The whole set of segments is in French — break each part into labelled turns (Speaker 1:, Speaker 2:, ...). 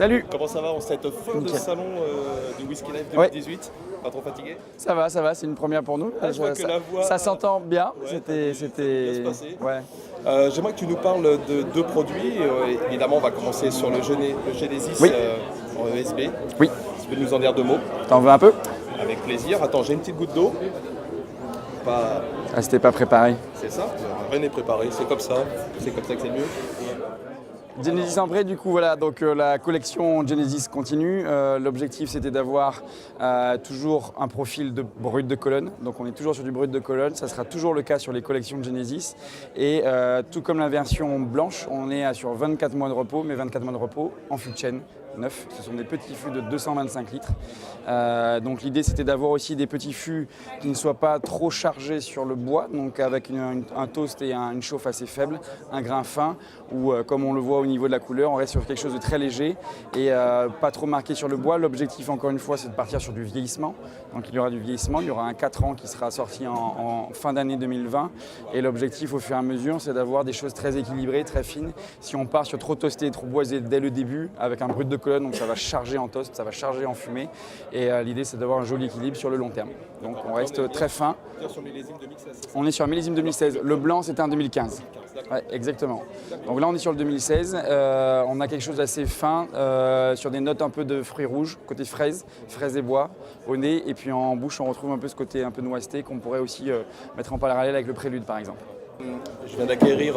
Speaker 1: Salut.
Speaker 2: Comment ça va en cette fin de
Speaker 1: Nickel.
Speaker 2: salon du Whisky Life
Speaker 1: Ouais.
Speaker 2: 2018? Pas trop fatigué?
Speaker 1: Ça va, c'est une première pour nous.
Speaker 2: Ah, je vois que la voix-
Speaker 1: ça s'entend bien.
Speaker 2: Ouais,
Speaker 1: C'était.
Speaker 2: ça a bien se passer.
Speaker 1: Ouais.
Speaker 2: J'aimerais que tu nous parles de deux produits. Évidemment, on va commencer sur le Genesis
Speaker 1: Oui.
Speaker 2: en ESB.
Speaker 1: Oui.
Speaker 2: Tu peux nous en dire deux mots?
Speaker 1: T'en veux un peu?
Speaker 2: Avec plaisir. Attends, j'ai une petite goutte d'eau. Pas...
Speaker 1: Ah, c'était pas préparé.
Speaker 2: C'est ça? Rien n'est préparé, c'est comme ça. C'est comme ça que c'est mieux.
Speaker 1: Genesis Ambré, du coup, voilà, donc la collection Genesis continue. L'objectif, c'était d'avoir toujours un profil de brut de colonne. Donc, on est toujours sur du brut de colonne. Ça sera toujours le cas sur les collections Genesis. Et tout comme la version blanche, on est sur 24 mois de repos, mais 24 mois de repos en fût de chêne neuf. Ce sont des petits fûts de 225 litres. Donc l'idée c'était d'avoir aussi des petits fûts qui ne soient pas trop chargés sur le bois, donc avec un toast et une chauffe assez faible, un grain fin, ou comme on le voit au niveau de la couleur, on reste sur quelque chose de très léger et pas trop marqué sur le bois. L'objectif encore une fois c'est de partir sur du vieillissement. Donc il y aura du vieillissement, il y aura un 4 ans qui sera sorti en fin d'année 2020 et l'objectif au fur et à mesure c'est d'avoir des choses très équilibrées, très fines. Si on part sur trop toasté et trop boisé dès le début avec un brut de colonne, donc ça va charger en toast, ça va charger en fumée et l'idée c'est d'avoir un joli équilibre sur le long terme. Donc on reste très fin. On est sur un millésime 2016. Le blanc c'était un 2015. Ouais, exactement. Donc là on est sur le 2016. On a quelque chose d'assez fin sur des notes un peu de fruits rouges, côté fraise et bois au nez. Et puis en bouche on retrouve un peu ce côté un peu noisette qu'on pourrait aussi mettre en parallèle avec le prélude par exemple.
Speaker 2: Je viens d'acquérir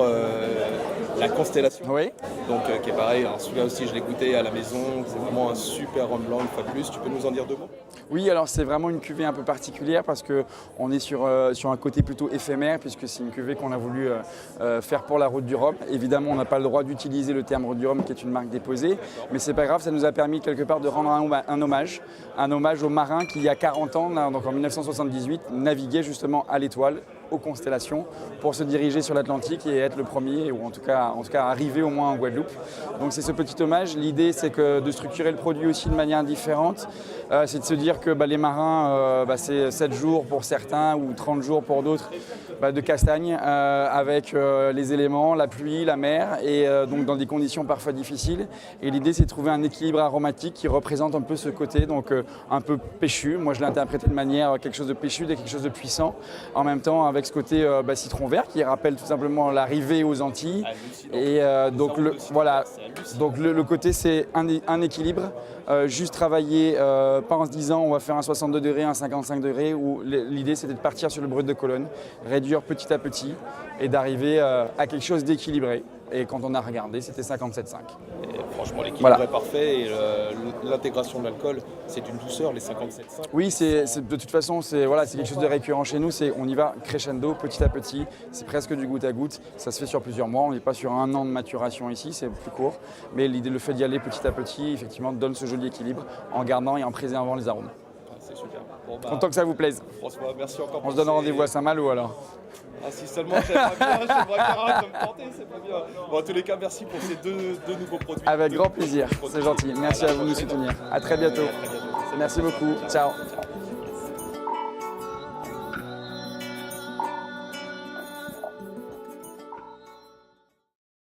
Speaker 2: la Constellation,
Speaker 1: Oui.
Speaker 2: donc qui est pareil. Alors celui-là aussi, je l'ai goûté à la maison. C'est vraiment un super rhum blanc une fois de plus. Tu peux nous en dire deux mots?
Speaker 1: Oui, alors c'est vraiment une cuvée un peu particulière parce qu'on est sur un côté plutôt éphémère puisque c'est une cuvée qu'on a voulu faire pour la Route du Rhum. Évidemment, on n'a pas le droit d'utiliser le terme Route du Rhum qui est une marque déposée, mais c'est pas grave, ça nous a permis quelque part de rendre un hommage aux marins qui il y a 40 ans, donc en 1978, naviguaient justement à l'étoile, aux constellations, pour se diriger sur l'Atlantique et être le premier, ou en tout cas arriver au moins en Guadeloupe. Donc c'est ce petit hommage. L'idée c'est que de structurer le produit aussi de manière différente. C'est de se dire que les marins, c'est 7 jours pour certains ou 30 jours pour d'autres de castagne avec les éléments, la pluie, la mer et donc dans des conditions parfois difficiles. Et l'idée c'est de trouver un équilibre aromatique qui représente un peu ce côté, donc un peu péchu. Moi je l'ai interprété de manière quelque chose de péchu, quelque chose de puissant. En même temps avec ce côté citron vert qui rappelle tout simplement l'arrivée aux Antilles. Et donc le côté c'est un équilibre, juste travailler pas en se disant on va faire un 62 degrés, un 55 degrés, où l'idée c'était de partir sur le brut de colonne, réduire petit à petit et d'arriver à quelque chose d'équilibré. Et quand on a regardé, c'était 57,5.
Speaker 2: Franchement, l'équilibre est parfait et l'intégration de l'alcool, c'est une douceur, les 57,5.
Speaker 1: Oui, de toute façon, c'est quelque chose de récurrent chez nous. On y va crescendo, petit à petit. C'est presque du goutte à goutte. Ça se fait sur plusieurs mois. On n'est pas sur un an de maturation ici, c'est plus court. Mais l'idée, le fait d'y aller petit à petit, effectivement, donne ce joli équilibre en gardant et en préservant les arômes.
Speaker 2: C'est super. Bon,
Speaker 1: content que ça vous plaise.
Speaker 2: François, merci encore.
Speaker 1: On se donne rendez-vous à Saint-Malo alors.
Speaker 2: Ah, si seulement j'aimerais bien me tenter, c'est pas bien. Bon, en tous les cas, merci pour ces deux nouveaux produits.
Speaker 1: Avec grand plaisir, c'est gentil. Merci à vous de nous soutenir. À très bientôt. Merci beaucoup. Ciao.